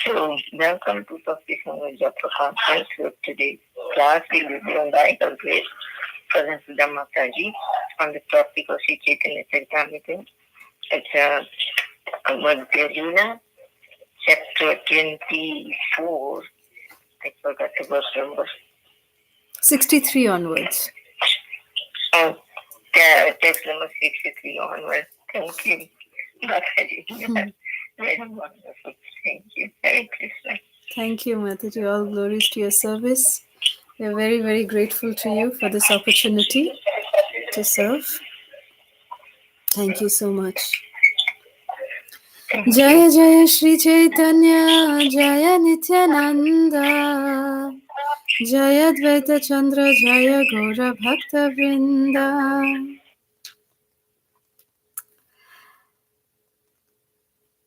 So, welcome to Bhakti Prahar. So, today's class will be on the title Grace Kalasudha Mataji on the topic of Sri Caitanya Caritamrita. It's Madhya Lila, chapter 24. I forgot the verse number. 63 onwards. Oh, text number 63 onwards. Thank you. Mataji. Very wonderful. Thank you. Hare Krishna. Thank you, Mataji. All glories to your service. We are very, very grateful to you for this opportunity to serve. Thank you so much. Thank Jaya you. Jaya Shri Chaitanya, Jaya Nityananda, Jaya Advaita Chandra, Jaya Gaura Bhakta Vrinda.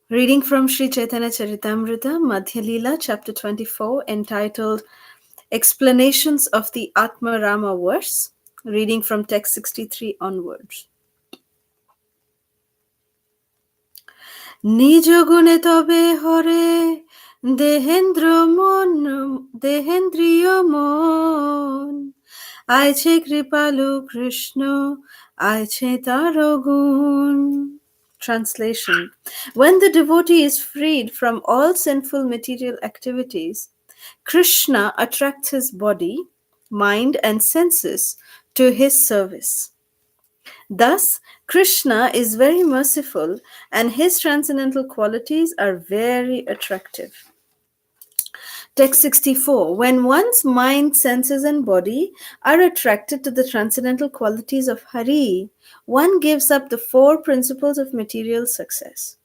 Reading from Sri Caitanya Caritamrita Madhya Lila, chapter 24, entitled Explanations of the Atma Rama verse. Reading from text 63 onwards. নিজ গুণে তবে হরে দেহেন্দ্রিয় মন আইছে কৃপালু কৃষ্ণ আইছে তার গুণ. Translation. When the devotee is freed from all sinful material activities, Krishna attracts his body, mind, and senses to his service. Thus, Krishna is very merciful and his transcendental qualities are very attractive. Text 64. When one's mind, senses, and body are attracted to the transcendental qualities of Hari, one gives up the four principles of material success.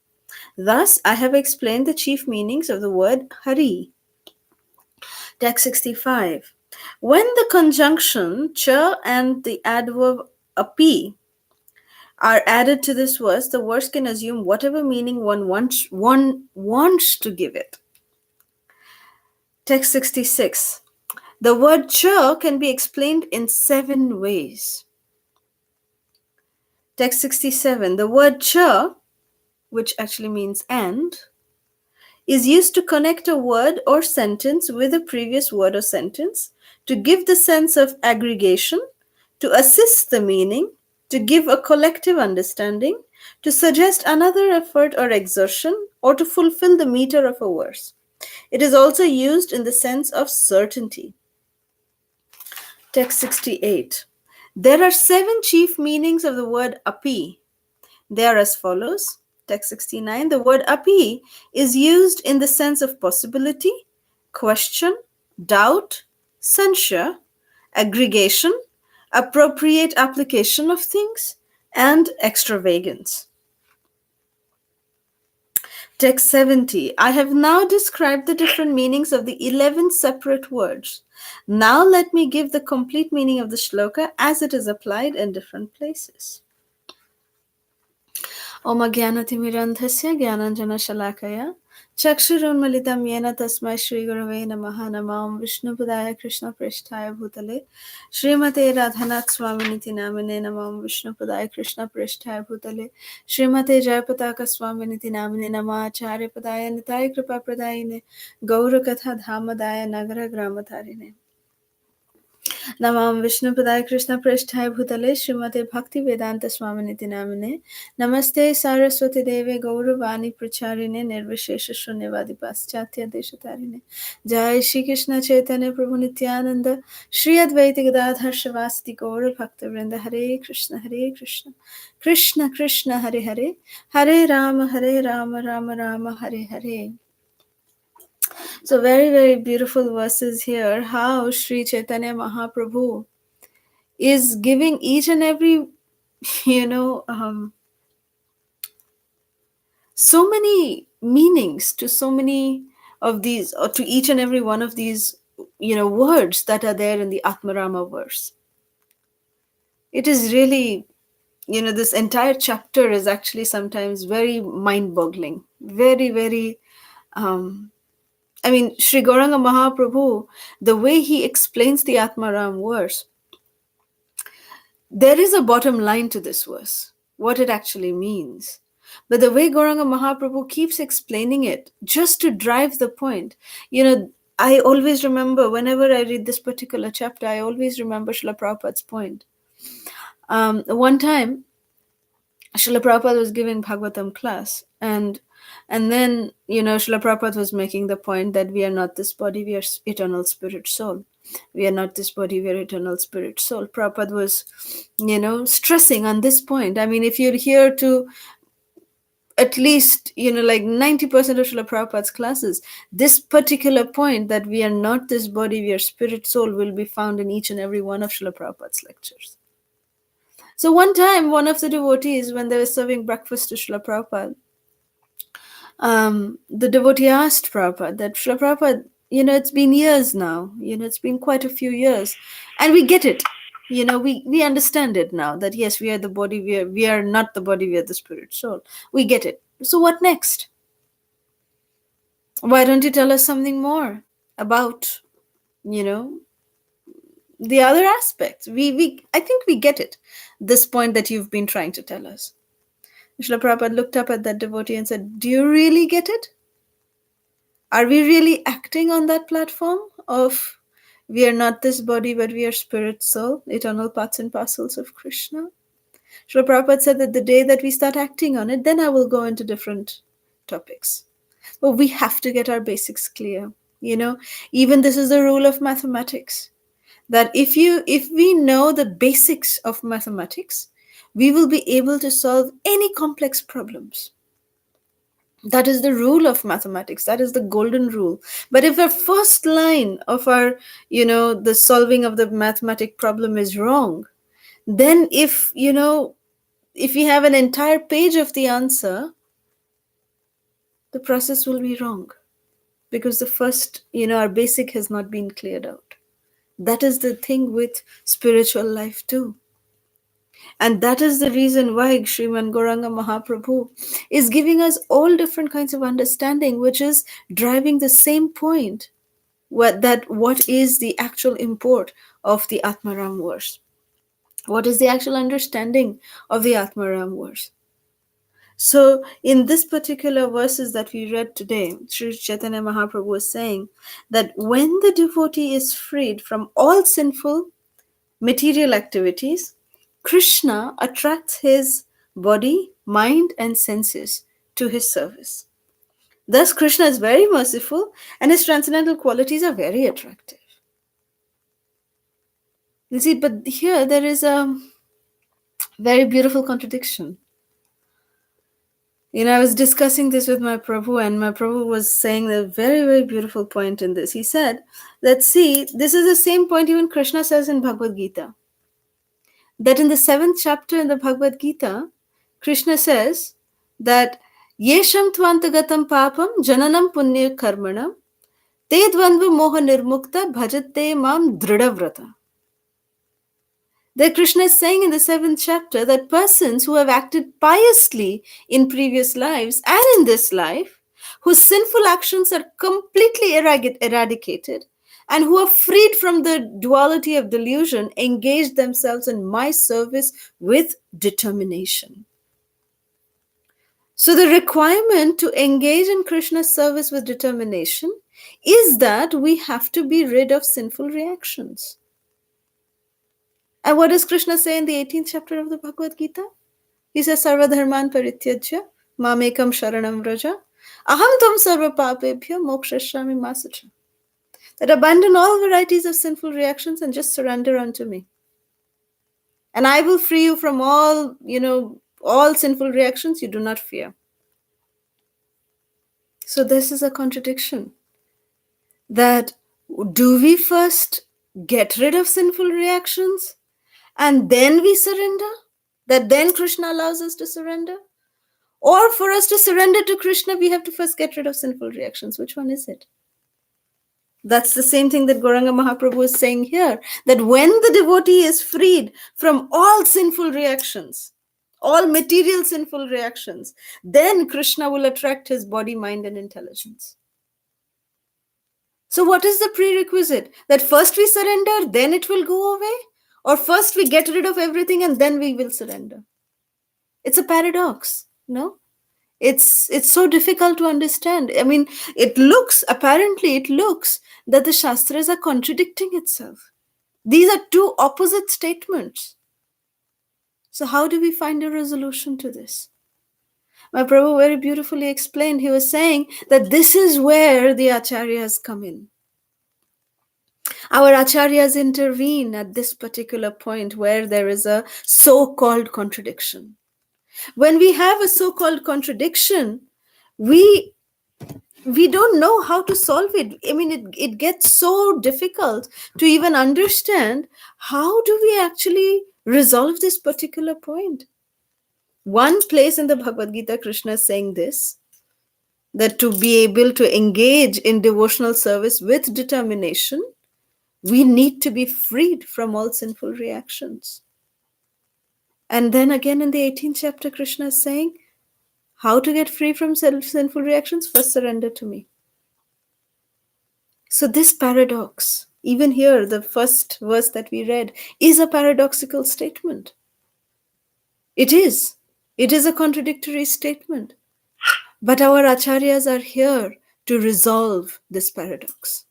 Thus, I have explained the chief meanings of the word Hari. Text 65. When the conjunction cha and the adverb api are added to this verse, the verse can assume whatever meaning one wants to give it. Text 66. The word cha can be explained in 7 ways. Text 67. The word cha, which actually means and, is used to connect a word or sentence with a previous word or sentence, to give the sense of aggregation, to assist the meaning, to give a collective understanding, to suggest another effort or exertion, or to fulfill the meter of a verse. It is also used in the sense of certainty. Text 68. There are 7 chief meanings of the word api. They are as follows. Text 69. The word api is used in the sense of possibility, question, doubt, censure, aggregation, appropriate application of things, and extravagance. Text 70. I have now described the different meanings of the 11 separate words. Now let me give the complete meaning of the shloka as it is applied in different places. Om Ajnanatimidandhasya Jnananjana Shalakaya Chakshurunmilitam Yena Tasmai Shri Gurave Namaha Namam Vishnupadaya Krishna Prishthaya Bhutale Srimate Radhanath Swaminiti Namine Namam Vishnupadaya Krishna Prishthaya Bhutale Srimate Jayapataka Swaminiti Namine Namacharya Padaya Nitai Kripa Pradayine Gaurakatha Dhamadaya Nagara Gramatharine Namam Vishnupadaya Krishna Prishthaya Bhutale Srimate Bhakti Vedanta Swaminiti Namine Namaste Saraswati Deve Gauravani Pracharine Nirvishesha Shunyavadi Paschatya Deshatarine Jai Shri Krishna Chaitanya Prabhu Nityananda Shri Advaita Gadadhar Shavasati Gaura Bhakta Vrinda Hare Krishna Krishna Krishna Hare Hare Hare Rama Rama Rama Hare Hare. So very, very beautiful verses here, how Sri Chaitanya Mahaprabhu is giving each and every, so many meanings to so many of these, or to each and every one of these, words that are there in the Atmarama verse. It is really, this entire chapter is actually sometimes very mind-boggling, very, very, Sri Gauranga Mahaprabhu, the way he explains the Atmaram verse, there is a bottom line to this verse, what it actually means. But the way Gauranga Mahaprabhu keeps explaining it, just to drive the point, I always remember, whenever I read this particular chapter, I always remember Srila Prabhupada's point. One time, Srila Prabhupada was giving Bhagavatam class, and then, Srila Prabhupada was making the point that we are not this body, we are eternal spirit soul. We are not this body, we are eternal spirit soul. Prabhupada was, stressing on this point. I mean, if you're here to at least, like 90% of Srila Prabhupada's classes, this particular point that we are not this body, we are spirit soul will be found in each and every one of Srila Prabhupada's lectures. So one time, one of the devotees, when they were serving breakfast to Srila Prabhupada, the devotee asked Prabhupada that, Srila Prabhupada, it's been years now, it's been quite a few years, and we get it. We understand it now that yes, we are the body, we are not the body, we are the spirit soul. We get it. So what next? Why don't you tell us something more about, the other aspects? I think we get it, this point that you've been trying to tell us. Srila Prabhupada looked up at that devotee and said, do you really get it? Are we really acting on that platform of we are not this body, but we are spirit, soul, eternal parts and parcels of Krishna? Srila Prabhupada said that the day that we start acting on it, then I will go into different topics. But we have to get our basics clear. Even this is the rule of mathematics, that if we know the basics of mathematics, we will be able to solve any complex problems. That is the rule of mathematics. That is the golden rule. But if our first line of our, the solving of the mathematic problem is wrong, then if we have an entire page of the answer, the process will be wrong. Because the first, our basic has not been cleared out. That is the thing with spiritual life too. And that is the reason why Sriman Gauranga Mahaprabhu is giving us all different kinds of understanding, which is driving the same point, what is the actual import of the Atmaram verse? What is the actual understanding of the Atmaram verse? So in this particular verses that we read today, Sri Chaitanya Mahaprabhu was saying that when the devotee is freed from all sinful material activities, Krishna attracts his body, mind, and senses to his service. Thus, Krishna is very merciful and his transcendental qualities are very attractive. You see, but here there is a very beautiful contradiction. I was discussing this with my Prabhu, and my Prabhu was saying a very, very beautiful point in this. He said that, see, this is the same point even Krishna says in Bhagavad Gita. That in the 7th chapter in the Bhagavad Gita, Krishna says that Yesham tvantagatam papam jananam punya karmanam te dvandva moha nirmukta bhajate mam dradavrata. That Krishna is saying in the 7th chapter that persons who have acted piously in previous lives and in this life, whose sinful actions are completely eradicated, and who are freed from the duality of delusion, engage themselves in my service with determination. So the requirement to engage in Krishna's service with determination is that we have to be rid of sinful reactions. And what does Krishna say in the 18th chapter of the Bhagavad Gita? He says, Sarva dharman parityajya mamekam sharanam vraja aham tam sarva papebhyo mokshashrami masacha. That abandon all varieties of sinful reactions and just surrender unto me. And I will free you from all sinful reactions. You do not fear. So this is a contradiction. That do we first get rid of sinful reactions and then we surrender? That then Krishna allows us to surrender? Or for us to surrender to Krishna, we have to first get rid of sinful reactions. Which one is it? That's the same thing that Gauranga Mahaprabhu is saying here, that when the devotee is freed from all sinful reactions, all material sinful reactions, then Krishna will attract his body, mind, and intelligence. So what is the prerequisite? That first we surrender, then it will go away? Or first we get rid of everything and then we will surrender? It's a paradox, no? It's so difficult to understand. I mean, apparently it looks that the Shastras are contradicting itself. These are two opposite statements. So how do we find a resolution to this? My Prabhu very beautifully explained. He was saying that this is where the acharyas come in. Our acharyas intervene at this particular point where there is a so-called contradiction. When we have a so-called contradiction, we don't know how to solve it. I mean, it gets so difficult to even understand how do we actually resolve this particular point. One place in the Bhagavad Gita, Krishna is saying this, that to be able to engage in devotional service with determination, we need to be freed from all sinful reactions. And then again in the 18th chapter, Krishna is saying, how to get free from sinful reactions? First surrender to me. So this paradox, even here, the first verse that we read, is a paradoxical statement. It is. It is a contradictory statement. But our acharyas are here to resolve this paradox.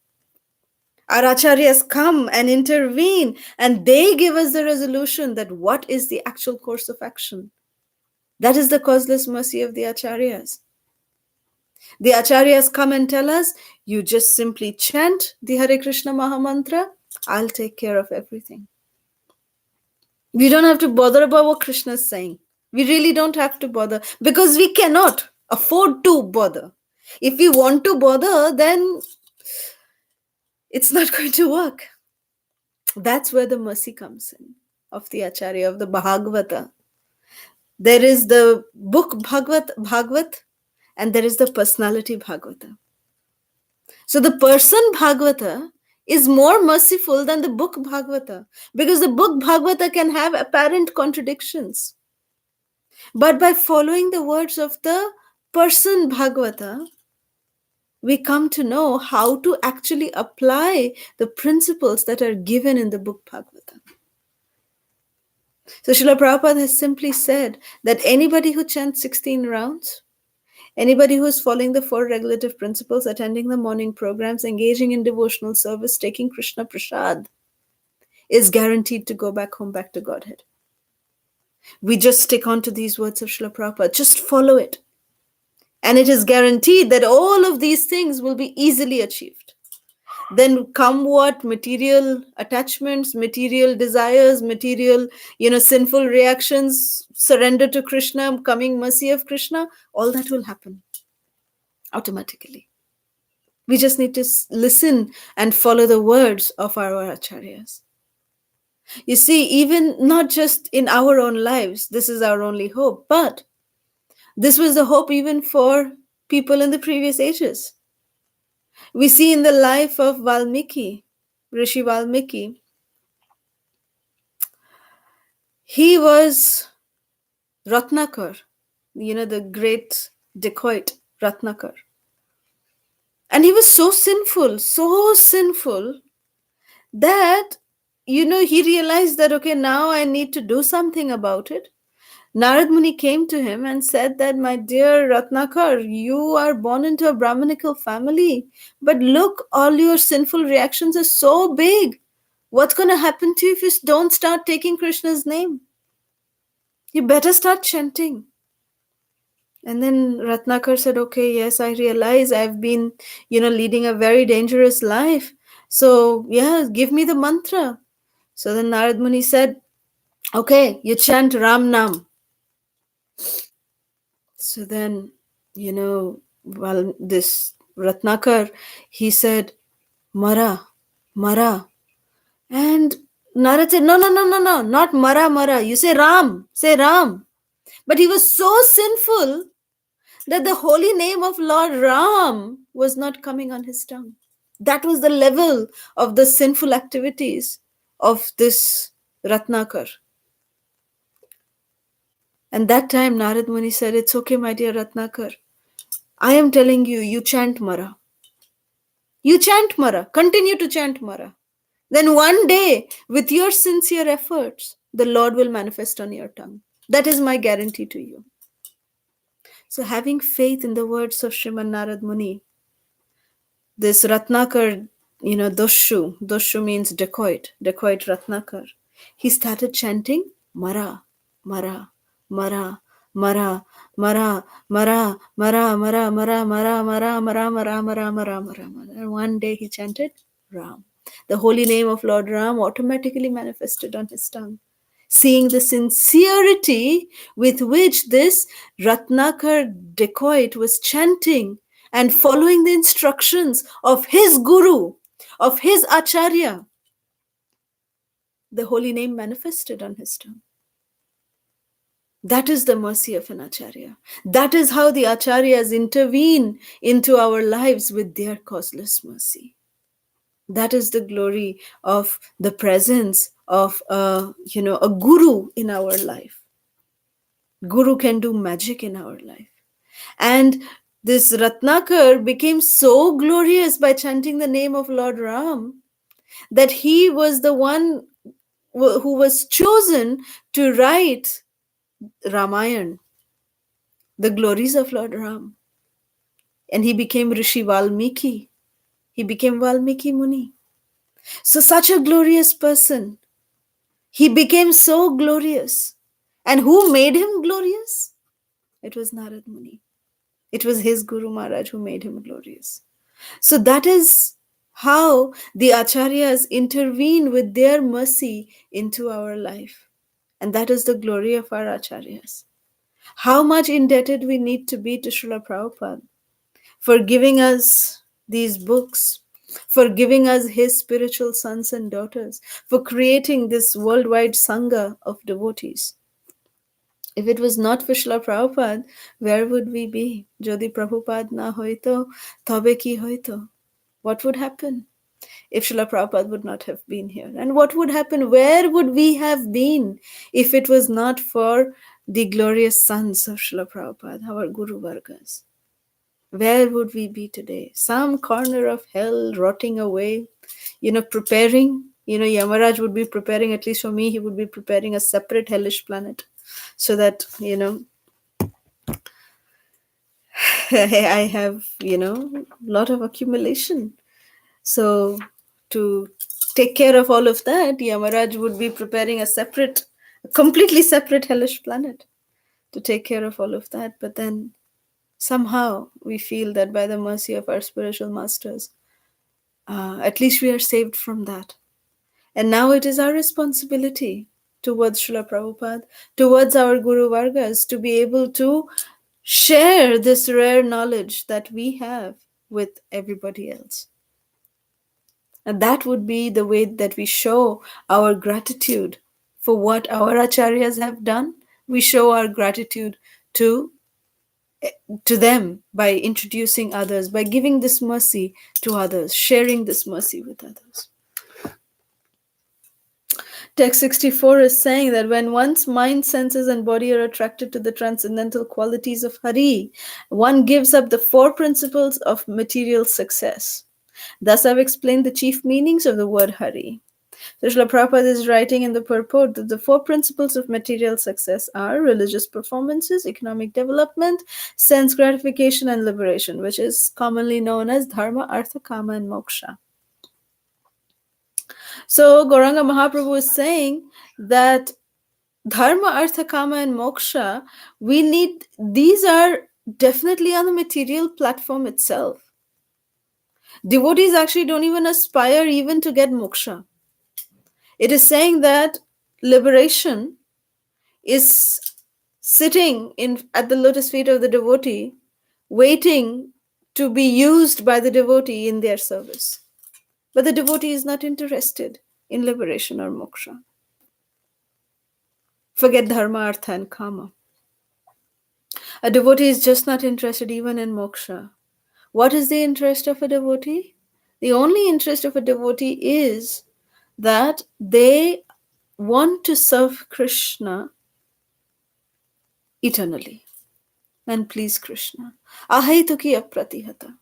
Our acharyas come and intervene, and they give us the resolution that what is the actual course of action. That is the causeless mercy of the acharyas. The acharyas come and tell us, you just simply chant the Hare Krishna Maha Mantra, I'll take care of everything. We don't have to bother about what Krishna is saying. We really don't have to bother because we cannot afford to bother. If we want to bother, then it's not going to work. That's where the mercy comes in of the Acharya, of the Bhagavata. There is the book Bhagavat, and there is the personality Bhagavata. So the person Bhagavata is more merciful than the book Bhagavata, because the book Bhagavata can have apparent contradictions. But by following the words of the person Bhagavata, we come to know how to actually apply the principles that are given in the book Bhagavata. So Srila Prabhupada has simply said that anybody who chants 16 rounds, anybody who is following the 4 regulative principles, attending the morning programs, engaging in devotional service, taking Krishna Prasad, is guaranteed to go back home, back to Godhead. We just stick on to these words of Srila Prabhupada. Just follow it. And it is guaranteed that all of these things will be easily achieved. Then come what? Material attachments, material desires, material, sinful reactions, surrender to Krishna, coming mercy of Krishna, all that will happen automatically. We just need to listen and follow the words of our acharyas. You see, even not just in our own lives, this is our only hope, but this was the hope even for people in the previous ages. We see in the life of Valmiki, Rishi Valmiki, he was Ratnakar, the great dacoit Ratnakar. And he was so sinful that, he realized that, okay, now I need to do something about it. Narad Muni came to him and said that, my dear Ratnakar, you are born into a Brahmanical family, but look, all your sinful reactions are so big. What's going to happen to you if you don't start taking Krishna's name? You better start chanting. And then Ratnakar said, okay, yes, I realize I've been, leading a very dangerous life. So, yeah, give me the mantra. So then Narad Muni said, okay, you chant Ram Nam. So then, this Ratnakar, he said, Mara, Mara. And Narad said, no, not Mara, Mara. You say Ram. But he was so sinful that the holy name of Lord Ram was not coming on his tongue. That was the level of the sinful activities of this Ratnakar. And that time Narad Muni said, it's okay, my dear Ratnakar. I am telling you, you chant Mara. You chant Mara. Continue to chant Mara. Then one day, with your sincere efforts, the Lord will manifest on your tongue. That is my guarantee to you. So having faith in the words of Sriman Narad Muni, this Ratnakar, Doshu means dacoit Ratnakar. He started chanting Mara, Mara, Mara, Mara, Mara, Mara, Mara, Mara, Mara, Mara, Mara, Mara, Mara, Mara, Mara, Mara. And one day he chanted Ram. The holy name of Lord Ram automatically manifested on his tongue. Seeing the sincerity with which this Ratnakar dacoit was chanting and following the instructions of his guru, of his acharya, the holy name manifested on his tongue. That is the mercy of an acharya. That is how the acharyas intervene into our lives with their causeless mercy. That is the glory of the presence of a guru in our life. Guru can do magic in our life. And this Ratnakar became so glorious by chanting the name of Lord Ram that he was the one who was chosen to write Ramayana, the glories of Lord Ram. And he became Rishi Valmiki. He became Valmiki Muni. So such a glorious person. He became so glorious. And who made him glorious? It was Narad Muni. It was his Guru Maharaj who made him glorious. So that is how the acharyas intervene with their mercy into our life. And that is the glory of our acharyas. How much indebted we need to be to Srila Prabhupada for giving us these books, for giving us his spiritual sons and daughters, for creating this worldwide Sangha of devotees. If it was not for Srila Prabhupada, where would we be? Jodi Prabhupada na hoito, tobe ki hoito. What would happen if Srila Prabhupada would not have been here? And what would happen? Where would we have been if it was not for the glorious sons of Srila Prabhupada, our Guru Vargas? Where would we be today? Some corner of hell rotting away, preparing. Yamaraj would be preparing, at least for me, he would be preparing a separate hellish planet so that, I have, lot of accumulation. So to take care of all of that, Yamaraj would be preparing a completely separate hellish planet to take care of all of that. But then somehow we feel that by the mercy of our spiritual masters, at least we are saved from that. And now it is our responsibility towards Srila Prabhupada, towards our Guru Vargas, to be able to share this rare knowledge that we have with everybody else. And that would be the way that we show our gratitude for what our acharyas have done. We show our gratitude to them by introducing others, by giving this mercy to others, sharing this mercy with others. Text 64 is saying that when one's mind, senses, and body are attracted to the transcendental qualities of Hari, one gives up the four principles of material success. Thus, I've explained the chief meanings of the word Hari. So Srila Prabhupada is writing in the purport that the four principles of material success are religious performances, economic development, sense gratification, and liberation, which is commonly known as Dharma, Artha, Kama, and Moksha. So Gauranga Mahaprabhu is saying that Dharma, Artha, Kama, and Moksha, these are definitely on the material platform itself. Devotees actually don't even aspire even to get moksha. It is saying that liberation is sitting at the lotus feet of the devotee, waiting to be used by the devotee in their service. But the devotee is not interested in liberation or moksha. Forget dharma, artha, and kama. A devotee is just not interested even in moksha. What is the interest of a devotee? The only interest of a devotee is that they want to serve Krishna eternally and please Krishna. Ahaituki apratihata.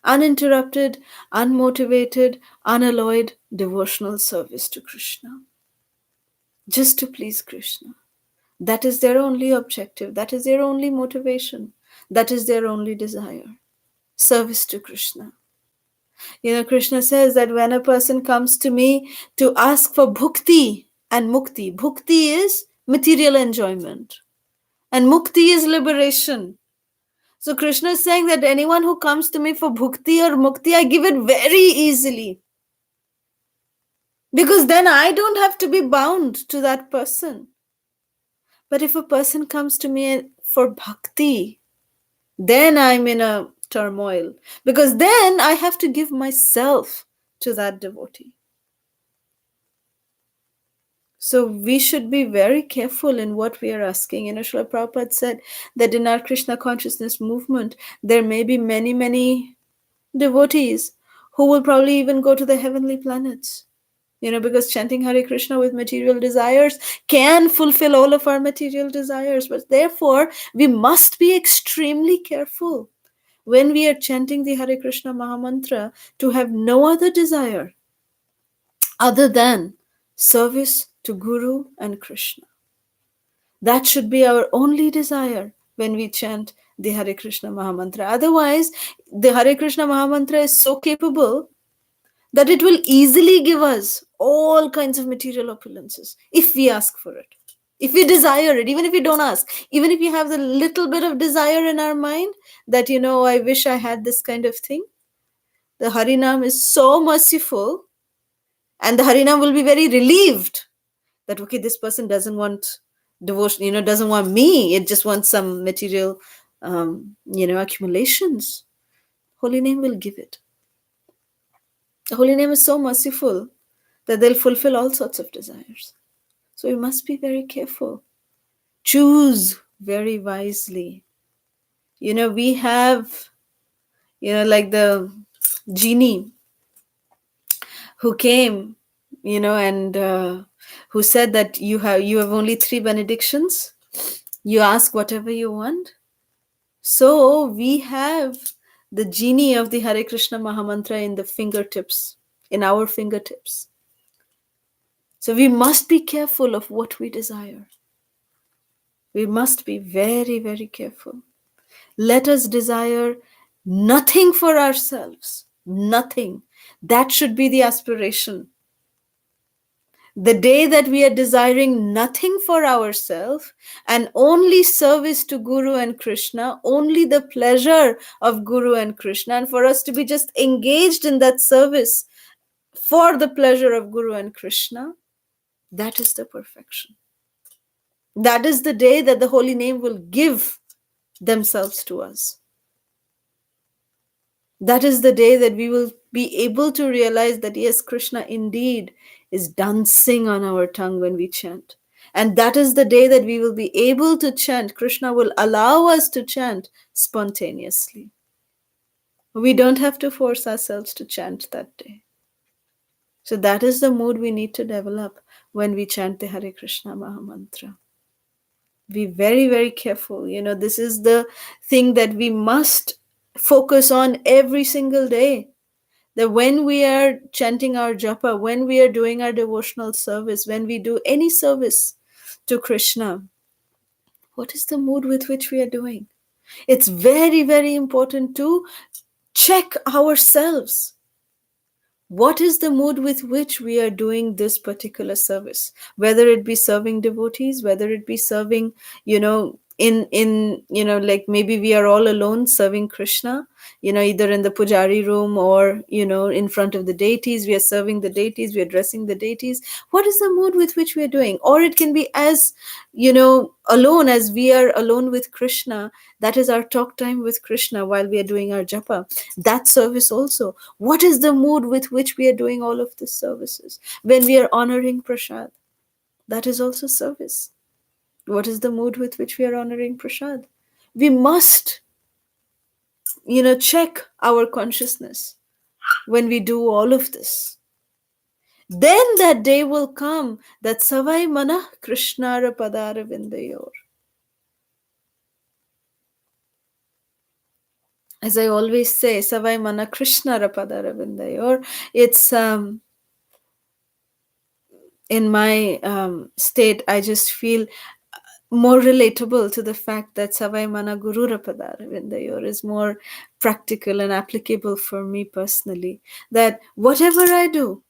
Uninterrupted, unmotivated, unalloyed devotional service to Krishna. Just to please Krishna. That is their only objective. That is their only motivation. That is their only desire. Service to Krishna. Krishna says that when a person comes to me to ask for bhukti and mukti, bhukti is material enjoyment and mukti is liberation. So Krishna is saying that anyone who comes to me for bhukti or mukti, I give it very easily. Because then I don't have to be bound to that person. But if a person comes to me for bhakti, then I'm in a turmoil. Because then I have to give myself to that devotee. So we should be very careful in what we are asking. Srila Prabhupada said that in our Krishna consciousness movement, there may be many, many devotees who will probably even go to the heavenly planets. Because chanting Hare Krishna with material desires can fulfill all of our material desires. But therefore, we must be extremely careful when we are chanting the Hare Krishna Mahamantra to have no other desire other than service to Guru and Krishna. That should be our only desire when we chant the Hare Krishna Mahamantra. Otherwise, the Hare Krishna Mahamantra is so capable that it will easily give us all kinds of material opulences if we ask for it. If we desire it, even if we don't ask, even if we have the little bit of desire in our mind that, I wish I had this kind of thing, the Harinam is so merciful and the Harinam will be very relieved that, okay, this person doesn't want devotion, doesn't want me. It just wants some material, accumulations. Holy name will give it. The holy name is so merciful that they'll fulfill all sorts of desires. So we must be very careful. Choose very wisely. We have, like the genie who came, and who said that you have only 3 benedictions. You ask whatever you want. So we have the genie of the Hare Krishna Mahamantra in the fingertips, in our fingertips. So we must be careful of what we desire. We must be very, very careful. Let us desire nothing for ourselves. Nothing. That should be the aspiration. The day that we are desiring nothing for ourselves and only service to Guru and Krishna, only the pleasure of Guru and Krishna, and for us to be just engaged in that service for the pleasure of Guru and Krishna, that is the perfection. That is the day that the holy name will give themselves to us. That is the day that we will be able to realize that, yes, Krishna indeed is dancing on our tongue when we chant. And that is the day that we will be able to chant. Krishna will allow us to chant spontaneously. We don't have to force ourselves to chant that day. So that is the mood we need to develop when we chant the Hare Krishna Mahamantra. Be very, very careful. This is the thing that we must focus on every single day. That when we are chanting our japa, when we are doing our devotional service, when we do any service to Krishna, what is the mood with which we are doing? It's very, very important to check ourselves. What is the mood with which we are doing this particular service? Whether it be serving devotees, whether it be serving, in like maybe we are all alone serving Krishna, either in the pujari room or, in front of the deities, we are serving the deities, we are addressing the deities. What is the mood with which we are doing? Or it can be as, alone as we are alone with Krishna. That is our talk time with Krishna while we are doing our japa. That service also. What is the mood with which we are doing all of these services? When we are honoring prasad, that is also service. What is the mood with which we are honoring prasad? We must, check our consciousness when we do all of this. Then that day will come that Savai Mana Krishnara Padara Vindayor. As I always say, Savai Mana Krishnara Padara Vindayor. It's in my state, I just feel more relatable to the fact that Savai Mana Gurura Padaravindayor is more practical and applicable for me personally. That whatever I do,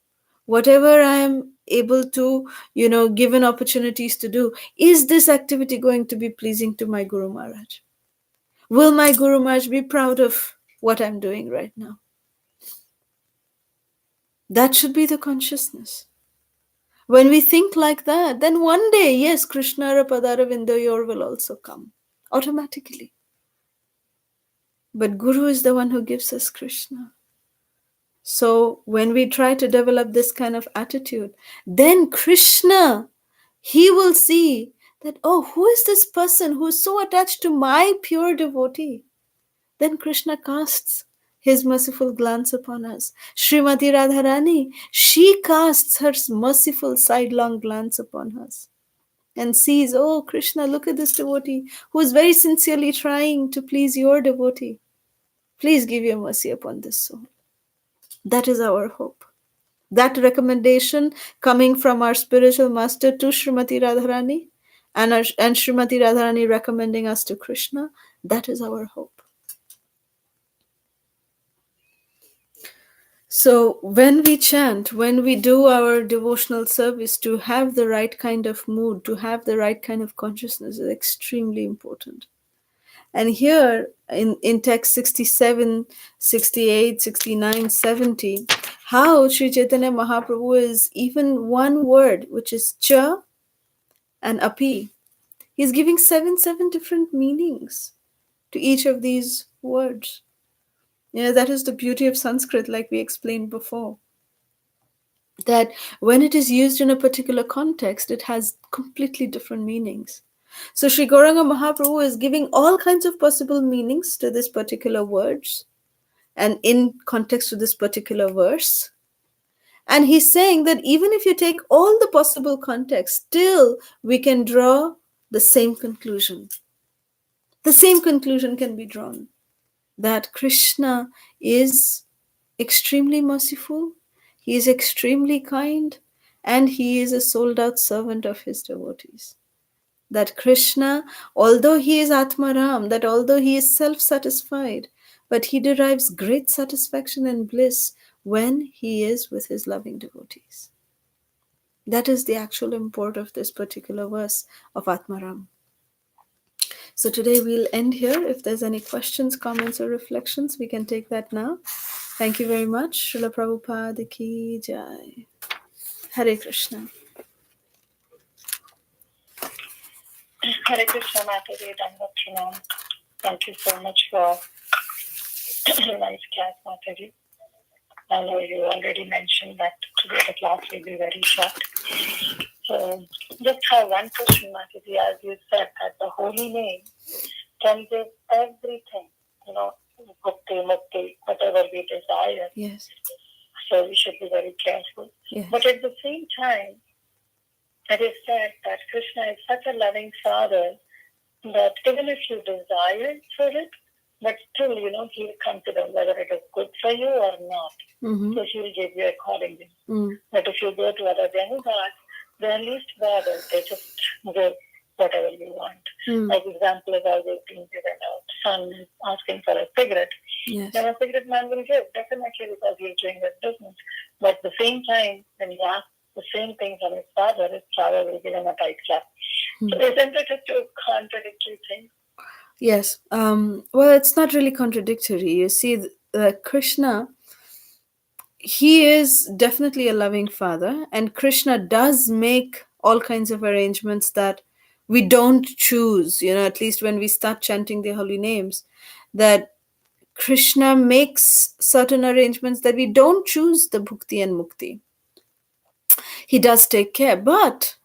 whatever I am able to, given opportunities to do, is this activity going to be pleasing to my Guru Maharaj? Will my Guru Maharaj be proud of what I'm doing right now? That should be the consciousness. When we think like that, then one day, yes, Krishna Padaravindayor will also come automatically. But Guru is the one who gives us Krishna. So when we try to develop this kind of attitude, then Krishna, he will see that, oh, who is this person who is so attached to my pure devotee? Then Krishna casts his merciful glance upon us. Srimati Radharani, she casts her merciful sidelong glance upon us and sees, oh, Krishna, look at this devotee who is very sincerely trying to please your devotee. Please give your mercy upon this soul. That is our hope. That recommendation coming from our spiritual master to Srimati Radharani and Srimati Radharani recommending us to Krishna, that is our hope. So when we chant, when we do our devotional service, to have the right kind of mood, to have the right kind of consciousness is extremely important. And here in text 67, 68, 69, 70, how Sri Chaitanya Mahaprabhu is even one word, which is cha and api. He's giving seven different meanings to each of these words. That is the beauty of Sanskrit, like we explained before. That when it is used in a particular context, it has completely different meanings. So Sri Gauranga Mahaprabhu is giving all kinds of possible meanings to this particular words and in context to this particular verse. And he's saying that even if you take all the possible context, still we can draw the same conclusion. The same conclusion can be drawn, that Krishna is extremely merciful, he is extremely kind, and he is a sold-out servant of his devotees. That Krishna, although he is Atmaram, that although he is self-satisfied, but he derives great satisfaction and bliss when he is with his loving devotees. That is the actual import of this particular verse of Atmaram. So today we'll end here. If there's any questions, comments, or reflections, we can take that now. Thank you very much. Srila Prabhupada ki jai. Hare Krishna. Hare Krishna, Mataji, Dandakinam. Thank you so much for nice class, Mataji. I know you already mentioned that today the class will be very short. So just have one question, Mataji, as you said that the holy name can give everything, bhakti, mukti, whatever we desire. Yes. So we should be very careful. Yes. But at the same time, it is said that Krishna is such a loving father that even if you desire for it, but still, he'll consider whether it is good for you or not. Mm-hmm. So he'll give you accordingly. Mm. But if you go to other demigods, they're least bothered. They just give whatever you want. Like example is always being given out. Son is asking for a cigarette. Yes. Then a cigarette man will give, definitely, because he's doing his business. But at the same time, when he asks the same thing from his father will give him a tight slap. So isn't it a two contradictory thing? Yes. Well, it's not really contradictory. You see, Krishna, he is definitely a loving father, and Krishna does make all kinds of arrangements that we don't choose. At least when we start chanting the holy names, that Krishna makes certain arrangements that we don't choose the bhukti and mukti. He does take care, but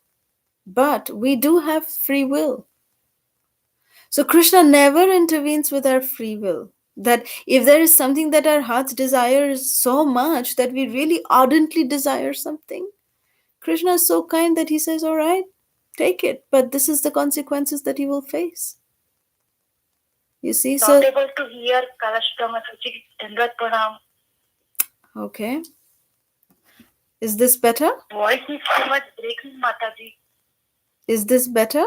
we do have free will. So Krishna never intervenes with our free will. That if there is something that our hearts desire so much that we really ardently desire something, Krishna is so kind that he says, all right, take it. But this is the consequences that he will face. You see? Not able to hear Kalasudha Mataji. Dandavat Pranam. Okay. Is this better? Voice is too much breaking, Mataji. Is this better?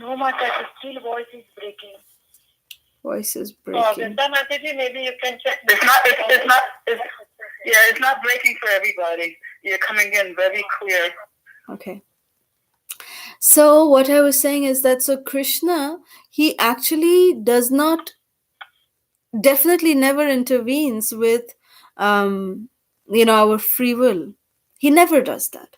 No, Mataji, still voice is breaking. Voice is breaking. Oh, Mataji, maybe you can check. It's not breaking for everybody. You're coming in very clear. Okay. So what I was saying is that, so Krishna, he actually does not, definitely never intervenes with, our free will. He never does that.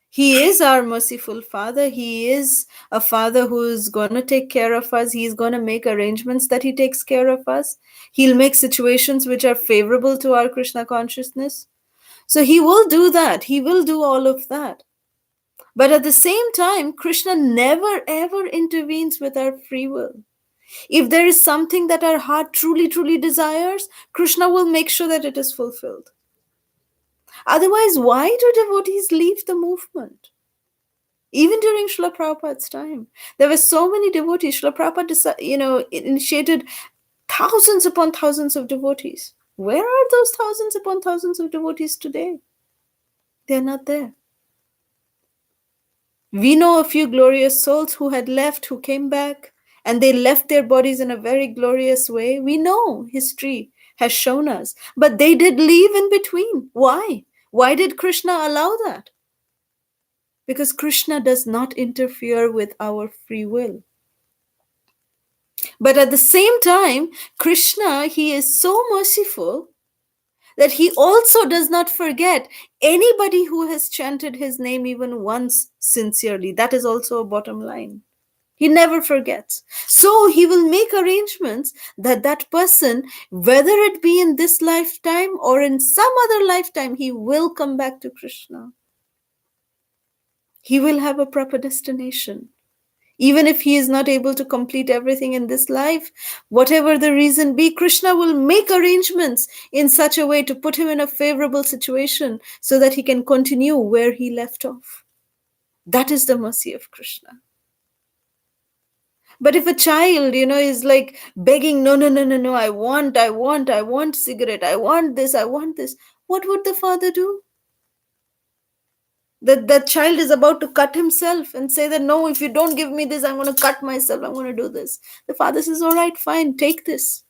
He is our merciful Father. He is a Father who is going to take care of us. He's going to make arrangements that He takes care of us. He'll make situations which are favorable to our Krishna consciousness. So He will do that. He will do all of that. But at the same time, Krishna never ever intervenes with our free will. If there is something that our heart truly, truly desires, Krishna will make sure that it is fulfilled. Otherwise, why do devotees leave the movement? Even during Srila Prabhupada's time, there were so many devotees. Srila Prabhupada, initiated thousands upon thousands of devotees. Where are those thousands upon thousands of devotees today? They're not there. We know a few glorious souls who had left, who came back, and they left their bodies in a very glorious way. We know history has shown us. But they did leave in between. Why? Why did Krishna allow that? Because Krishna does not interfere with our free will. But at the same time, Krishna, he is so merciful that he also does not forget anybody who has chanted his name even once sincerely. That is also a bottom line. He never forgets. So he will make arrangements that that person, whether it be in this lifetime or in some other lifetime, he will come back to Krishna. He will have a proper destination. Even if he is not able to complete everything in this life, whatever the reason be, Krishna will make arrangements in such a way to put him in a favorable situation so that he can continue where he left off. That is the mercy of Krishna. But if a child, is like begging, no, I want cigarette, I want this, what would the father do? That child is about to cut himself and say that, no, if you don't give me this, I'm going to cut myself, I'm going to do this. The father says, all right, fine, take this.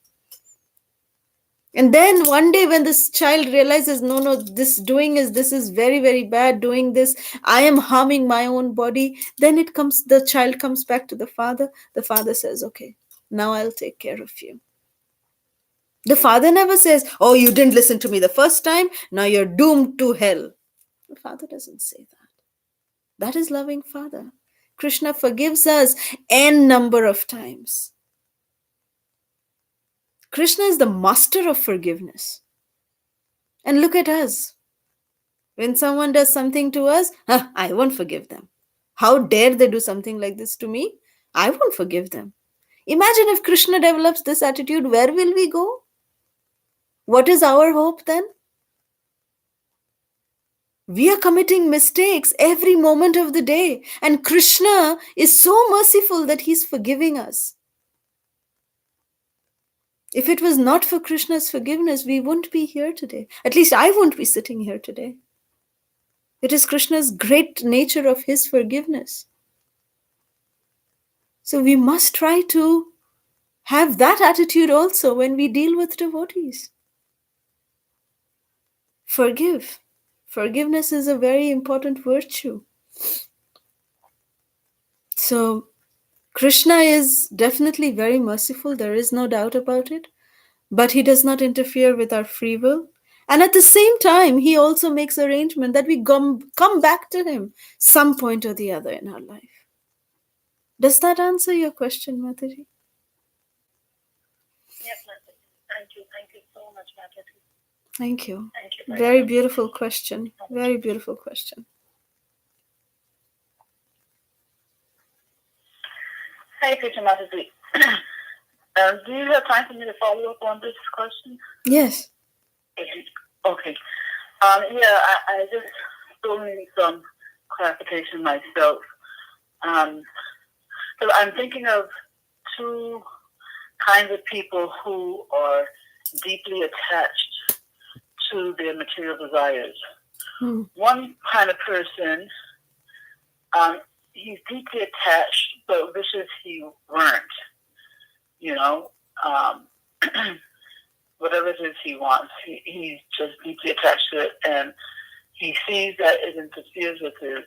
And then one day when this child realizes, no, this is very, very bad, doing this, I am harming my own body, then the child comes back to the father. The father says, okay, now I'll take care of you. The father never says, oh, you didn't listen to me the first time, now you're doomed to hell. The father doesn't say that. That is loving Father. Krishna forgives us n number of times. Krishna is the master of forgiveness. And look at us. When someone does something to us, I won't forgive them. How dare they do something like this to me? I won't forgive them. Imagine if Krishna develops this attitude, where will we go? What is our hope then? We are committing mistakes every moment of the day. And Krishna is so merciful that he's forgiving us. If it was not for Krishna's forgiveness, we wouldn't be here today. At least I wouldn't be sitting here today. It is Krishna's great nature of his forgiveness. So we must try to have that attitude also when we deal with devotees. Forgive. Forgiveness is a very important virtue. So Krishna is definitely very merciful. There is no doubt about it. But he does not interfere with our free will. And at the same time, he also makes arrangement that we come back to him some point or the other in our life. Does that answer your question, Mataji? Yes, Mataji. Thank you so much, Mataji. Thank you. Thank you. Very beautiful question. Very beautiful question. Hi, Krishna Mataji. Do you have time for me to follow up on this question? Yes. Okay. I just still need some clarification myself. So I'm thinking of two kinds of people who are deeply attached to their material desires. One kind of person he's deeply attached, but wishes he weren't. Whatever it is he wants, he's just deeply attached to it, and he sees that it interferes with his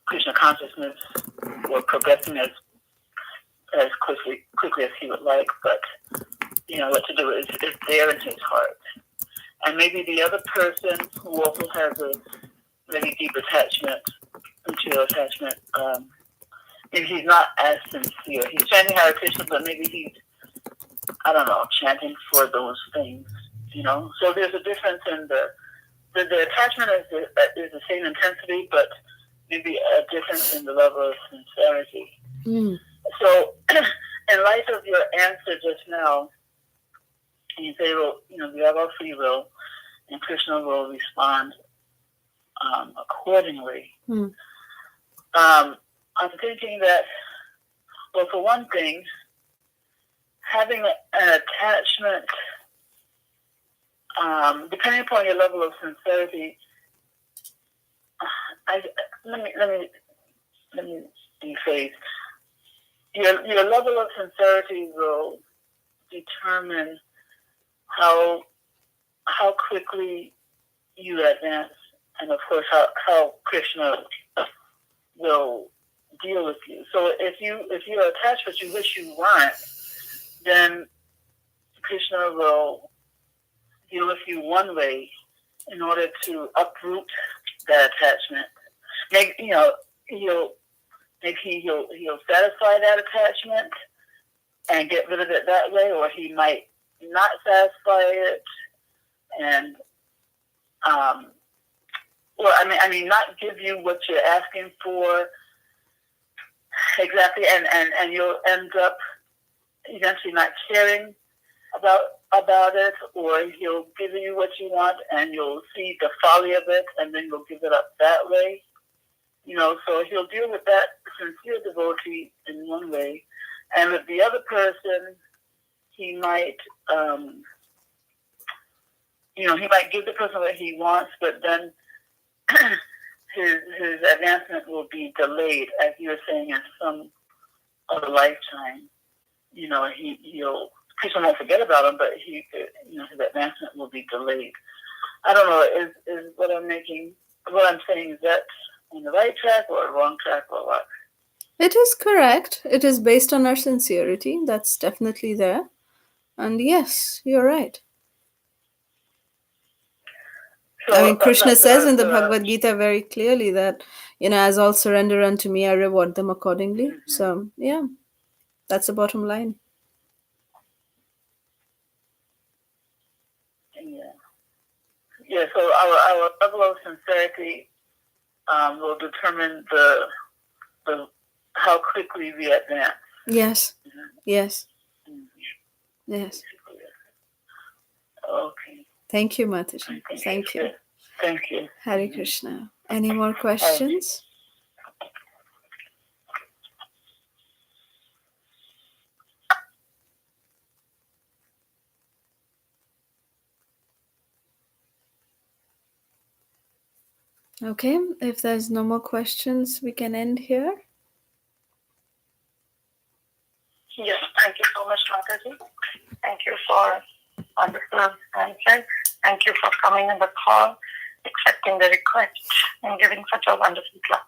Krishna consciousness or progressing as quickly as he would like. But what to do is there in his heart. And maybe the other person who also has a really deep attachment, material attachment, maybe he's not as sincere. He's chanting Hare Krishna, but maybe he's, I don't know, chanting for those things, So there's a difference in the attachment is the same intensity, but maybe a difference in the level of sincerity. Mm. So in light of your answer just now, you say, well, we have our free will, and Krishna will respond accordingly. Mm. I'm thinking that, well, for one thing, having an attachment, depending upon your level of sincerity, let me rephrase. Your level of sincerity will determine how quickly you advance, and of course how Krishna will deal with you. So if you're attached but you wish you weren't, then Krishna will deal with you one way in order to uproot that attachment. Maybe he'll satisfy that attachment and get rid of it that way, or he might not satisfy it and not give you what you're asking for exactly, and you'll end up eventually not caring about it, or he'll give you what you want and you'll see the folly of it and then you'll give it up that way. So he'll deal with that sincere devotee in one way, and with the other person, he might he might give the person what he wants, but then his advancement will be delayed, as you were saying, in some other lifetime. Krishna won't forget about him, but his advancement will be delayed. I don't know, is what I'm saying, is that on the right track or wrong track or what? It is correct. It is based on our sincerity. That's definitely there. And yes, you're right. So, Krishna says in the Bhagavad Gita very clearly that, as all surrender unto me, I reward them accordingly. Mm-hmm. So, yeah, that's the bottom line. Yeah, so our level of sincerity will determine the how quickly we advance. Yes. Mm-hmm. Yes. Mm-hmm. Yes. Okay. Thank you, Mataji. Thank you. Thank you. Hare Krishna. Any more questions? Okay, if there's no more questions, we can end here. Yes, thank you so much, Mataji. Thank you for wonderful answers. Thank you for coming on the call, accepting the request, and giving such a wonderful class.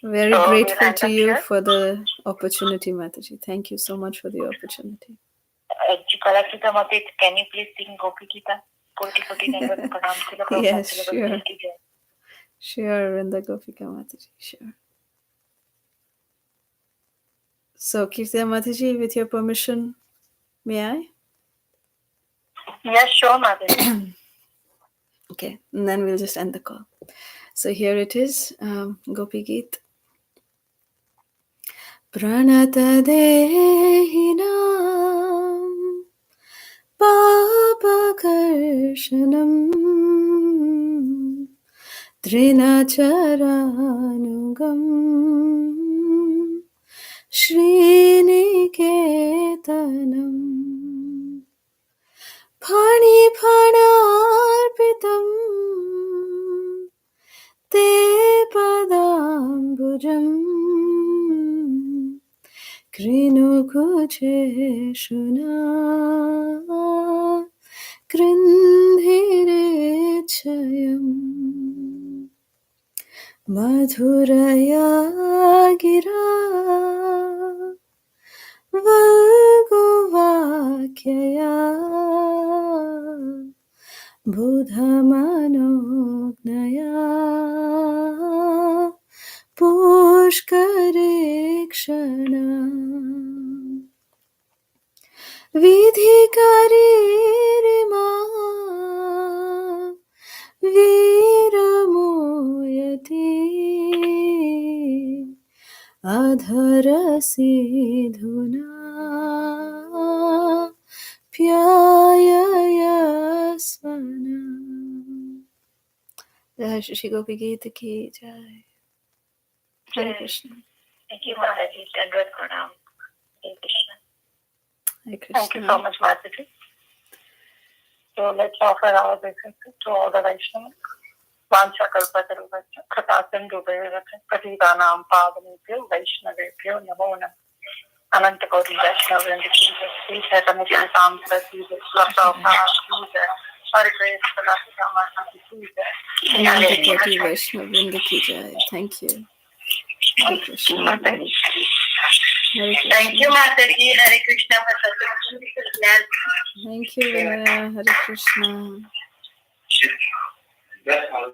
Very grateful to you for the opportunity, Mataji. Thank you so much for the opportunity. Kalasudha Mataji, can you please sing Gopi Gita? Yes, sure. Sure, Vrinda Gopika Mataji, sure. So, Kirtya Mataji, with your permission, may I? Yes, sure, Mataji. Okay, and then we'll just end the call. So here it is, Gopi Geet. Pranata Dehinam Papakarshanam Trinacharanugam Sriniketanam Phani-phanarpitam Te padambujam ऋणुकुचे शुना कृन्धिरे क्षयम् मधुरया गिरा वल्गुवाक्यया बुधमनोज्ञया पुष्करे क्षणा विधिकरीरिमा वीरमोयति अधरसिधुना प्याययस्वना। जय श्री गोपी गीत की जय। Hare Krishna. Thank you, Mataji. Dandavat pranam. Hare Krishna. Hare Krishna. Thank you so much, Mataji. So let's offer our blessings to all the Vaishnavas. Vancha kalpatarubhasya khatasam rupayavata patitanam pavanebhyo Vaishnavebhyo namo namah. Ananta Koti Vaishnavendra Sri Caitanya Caritamrita Madhya Hare Krishna Kalasudha Ananta Koti Vaishnavendra ki jai. Thank you. Hare Krishna. Hare Krishna. Thank you, Mataji. Hare Krishna for such a beautiful class. Thank you, Vinaya. Hare Krishna. That's all.